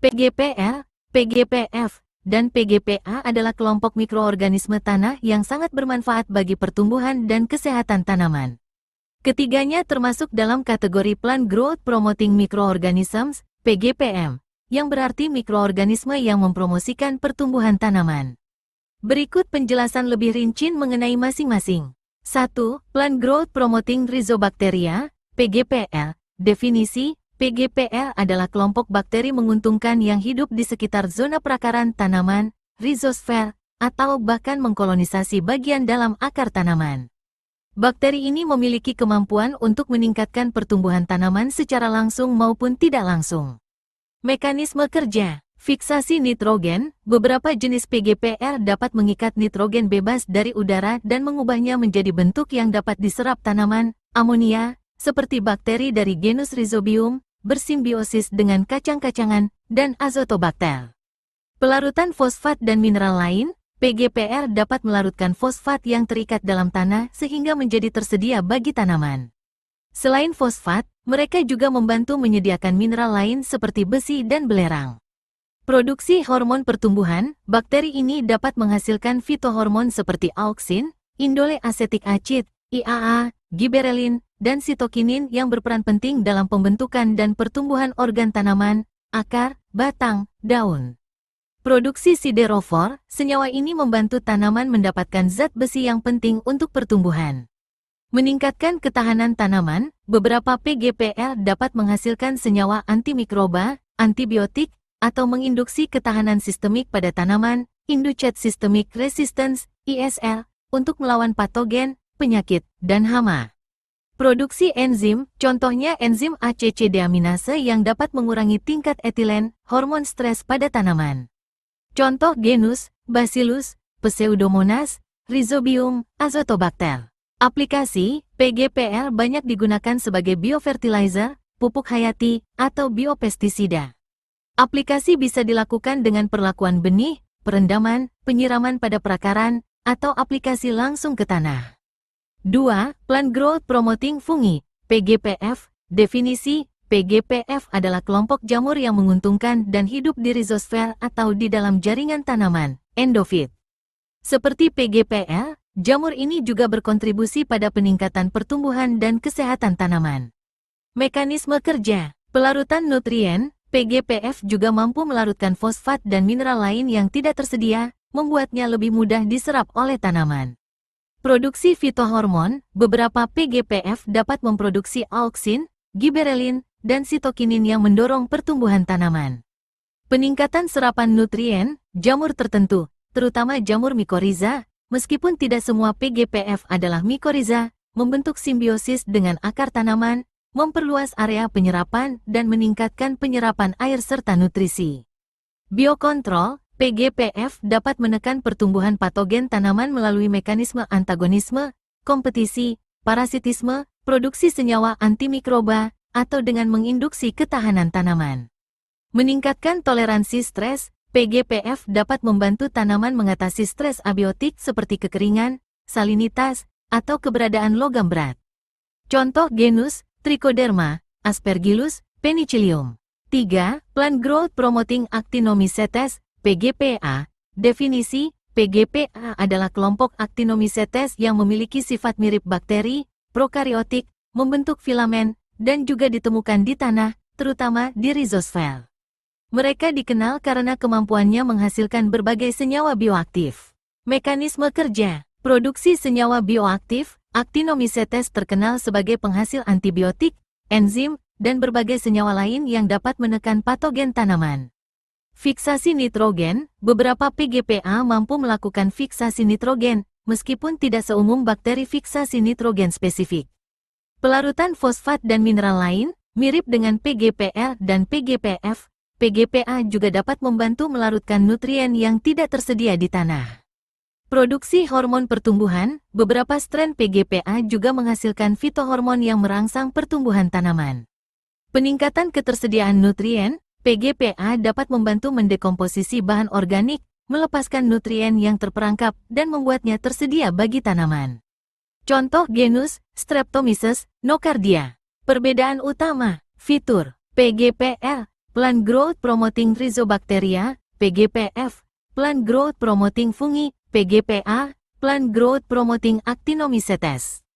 PGPL, PGPF, dan PGPA adalah kelompok mikroorganisme tanah yang sangat bermanfaat bagi pertumbuhan dan kesehatan tanaman. Ketiganya termasuk dalam kategori Plant Growth Promoting Microorganisms, PGPM, yang berarti mikroorganisme yang mempromosikan pertumbuhan tanaman. Berikut penjelasan lebih rinci mengenai masing-masing. 1. Plant Growth Promoting Rhizobacteria, PGPL. Definisi, PGPL adalah kelompok bakteri menguntungkan yang hidup di sekitar zona perakaran tanaman, rhizosfer, atau bahkan mengkolonisasi bagian dalam akar tanaman. Bakteri ini memiliki kemampuan untuk meningkatkan pertumbuhan tanaman secara langsung maupun tidak langsung. Mekanisme kerja, fiksasi nitrogen, beberapa jenis PGPL dapat mengikat nitrogen bebas dari udara dan mengubahnya menjadi bentuk yang dapat diserap tanaman, amonia, seperti bakteri dari genus Rhizobium, bersimbiosis dengan kacang-kacangan, dan Azotobacter. Pelarutan fosfat dan mineral lain, PGPR dapat melarutkan fosfat yang terikat dalam tanah sehingga menjadi tersedia bagi tanaman. Selain fosfat, mereka juga membantu menyediakan mineral lain seperti besi dan belerang. Produksi hormon pertumbuhan, bakteri ini dapat menghasilkan fitohormon seperti auksin, indole asetik acid, IAA, giberelin, dan sitokinin yang berperan penting dalam pembentukan dan pertumbuhan organ tanaman, akar, batang, daun. Produksi siderofor, senyawa ini membantu tanaman mendapatkan zat besi yang penting untuk pertumbuhan. Meningkatkan ketahanan tanaman, beberapa PGPL dapat menghasilkan senyawa antimikroba, antibiotik, atau menginduksi ketahanan sistemik pada tanaman, Induced Systemic Resistance, ISR, untuk melawan patogen, penyakit, dan hama. Produksi enzim, contohnya enzim ACC deaminase yang dapat mengurangi tingkat etilen, hormon stres pada tanaman. Contoh genus, Bacillus, Pseudomonas, Rhizobium, Azotobacter. Aplikasi, PGPL banyak digunakan sebagai biofertilizer, pupuk hayati, atau biopestisida. Aplikasi bisa dilakukan dengan perlakuan benih, perendaman, penyiraman pada perakaran, atau aplikasi langsung ke tanah. 2. Plant Growth Promoting Fungi, PGPF. Definisi, PGPF adalah kelompok jamur yang menguntungkan dan hidup di rhizosfer atau di dalam jaringan tanaman, endofit. Seperti PGPL, jamur ini juga berkontribusi pada peningkatan pertumbuhan dan kesehatan tanaman. Mekanisme kerja, pelarutan nutrien, PGPF juga mampu melarutkan fosfat dan mineral lain yang tidak tersedia, membuatnya lebih mudah diserap oleh tanaman. Produksi fitohormon, beberapa PGPF dapat memproduksi auksin, giberelin, dan sitokinin yang mendorong pertumbuhan tanaman. Peningkatan serapan nutrien, jamur tertentu, terutama jamur mikoriza, meskipun tidak semua PGPF adalah mikoriza, membentuk simbiosis dengan akar tanaman, memperluas area penyerapan dan meningkatkan penyerapan air serta nutrisi. Biokontrol, PGPF dapat menekan pertumbuhan patogen tanaman melalui mekanisme antagonisme, kompetisi, parasitisme, produksi senyawa antimikroba, atau dengan menginduksi ketahanan tanaman. Meningkatkan toleransi stres, PGPF dapat membantu tanaman mengatasi stres abiotik seperti kekeringan, salinitas, atau keberadaan logam berat. Contoh genus, Trichoderma, Aspergillus, Penicillium. 3. Plant Growth Promoting Actinomycetes, PGPA. Definisi, PGPA adalah kelompok Actinomycetes yang memiliki sifat mirip bakteri, prokariotik, membentuk filamen, dan juga ditemukan di tanah, terutama di rhizosfer. Mereka dikenal karena kemampuannya menghasilkan berbagai senyawa bioaktif. Mekanisme kerja, produksi senyawa bioaktif, Actinomycetes terkenal sebagai penghasil antibiotik, enzim, dan berbagai senyawa lain yang dapat menekan patogen tanaman. Fiksasi nitrogen, beberapa PGPA mampu melakukan fiksasi nitrogen, meskipun tidak seumum bakteri fiksasi nitrogen spesifik. Pelarutan fosfat dan mineral lain, mirip dengan PGPL dan PGPF, PGPA juga dapat membantu melarutkan nutrien yang tidak tersedia di tanah. Produksi hormon pertumbuhan, beberapa strain PGPA juga menghasilkan fitohormon yang merangsang pertumbuhan tanaman. Peningkatan ketersediaan nutrien, PGPA dapat membantu mendekomposisi bahan organik, melepaskan nutrien yang terperangkap, dan membuatnya tersedia bagi tanaman. Contoh genus, Streptomyces, Nocardia. Perbedaan utama, fitur, PGPL, Plant Growth Promoting Rhizobacteria, PGPF, Plant Growth Promoting Fungi, PGPA, Plant Growth Promoting Actinomycetes.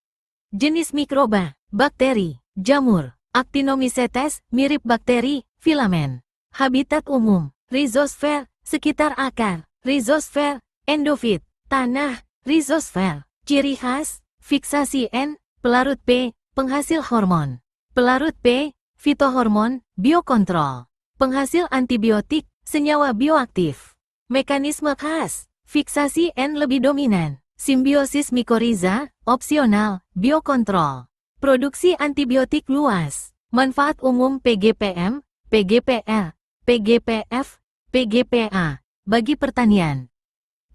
Jenis mikroba, bakteri, jamur, Actinomycetes, mirip bakteri, filamen. Habitat umum, rhizosfer, sekitar akar, rhizosfer, endofit, tanah, rhizosfer. Ciri khas, fiksasi N, pelarut P, penghasil hormon. Pelarut P, fitohormon, biokontrol. Penghasil antibiotik, senyawa bioaktif. Mekanisme khas, fiksasi N lebih dominan. Simbiosis mikoriza, opsional, biokontrol. Produksi antibiotik luas. Manfaat umum PGPM, PGPL, PGPF, PGPA, bagi pertanian.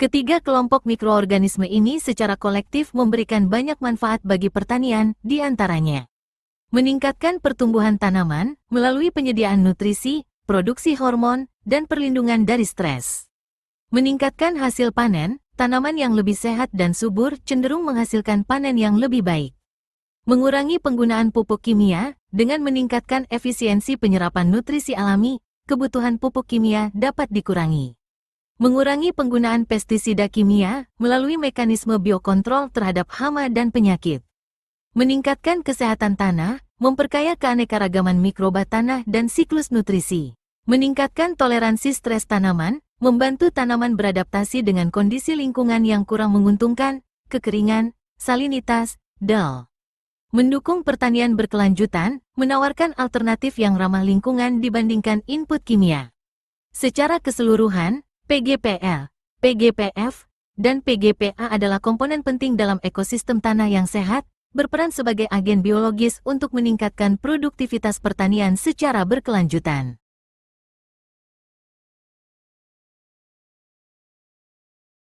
Ketiga kelompok mikroorganisme ini secara kolektif memberikan banyak manfaat bagi pertanian, di antaranya meningkatkan pertumbuhan tanaman melalui penyediaan nutrisi, produksi hormon, dan perlindungan dari stres. Meningkatkan hasil panen, tanaman yang lebih sehat dan subur cenderung menghasilkan panen yang lebih baik. Mengurangi penggunaan pupuk kimia, dengan meningkatkan efisiensi penyerapan nutrisi alami, kebutuhan pupuk kimia dapat dikurangi. Mengurangi penggunaan pestisida kimia melalui mekanisme biokontrol terhadap hama dan penyakit. Meningkatkan kesehatan tanah, memperkaya keanekaragaman mikroba tanah dan siklus nutrisi. Meningkatkan toleransi stres tanaman, membantu tanaman beradaptasi dengan kondisi lingkungan yang kurang menguntungkan, kekeringan, salinitas, DAL. Mendukung pertanian berkelanjutan, menawarkan alternatif yang ramah lingkungan dibandingkan input kimia. Secara keseluruhan, PGPL, PGPF, dan PGPA adalah komponen penting dalam ekosistem tanah yang sehat, berperan sebagai agen biologis untuk meningkatkan produktivitas pertanian secara berkelanjutan.